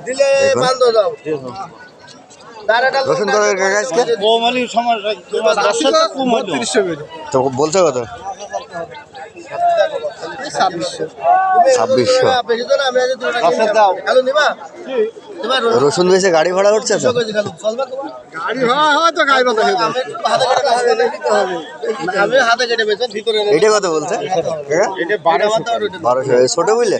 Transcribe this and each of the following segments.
দিলে বান্ধ দাও রসুন কত কাকা আজকে? তো বলছে কত? 2600। রসুন বেশি গাড়ি ভাড়া উঠছে তো? এটা কত বলছে? 1200। ছোট বুঝলে?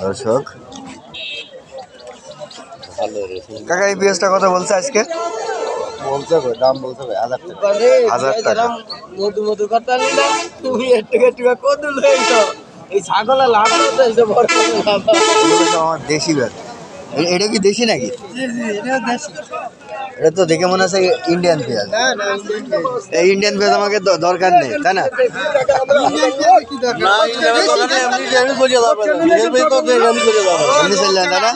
দর্শক কাকা এই পেঁয়াজটা কত বলছে আজকে? বলছে দাম বলছে 1000 টাকা। মধু মধু কথা নিলাম তুমি একটু কত লইছো এই ছাগলে লাভ হইছে বড় লাভ আমার দেশি ব্যাগ। এটা কি দেশি নাকি? জি জি এটা দেশি এটা তো দেখে মনে হচ্ছে ইন্ডিয়ান পেঁয়াজ। না না এই ইন্ডিয়ান পেঁয়াজ আমাকে দরকার নেই, তাই না? এমনি চললেন দাদা?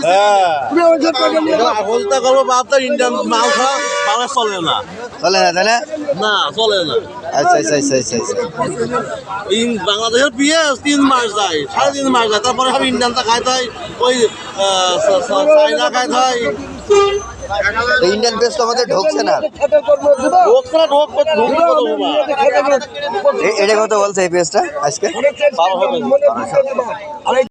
চলে না চলে না, তাই না? না চলে না আচ্ছা আচ্ছা আচ্ছা আচ্ছা আচ্ছা। বাংলাদেশের পেঁয়াজ 3 মাস যায় 3.5 মাস যায় তারপরে সব ইন্ডিয়ানটা খাইতে হয় ওই চাইনা খাইতে হয় ইন্ডিয়ান পেঁয়াজ তো আমাদের ঢুকছে না। এটা কত বলছে এই পেঁয়াজটা আজকে? 1200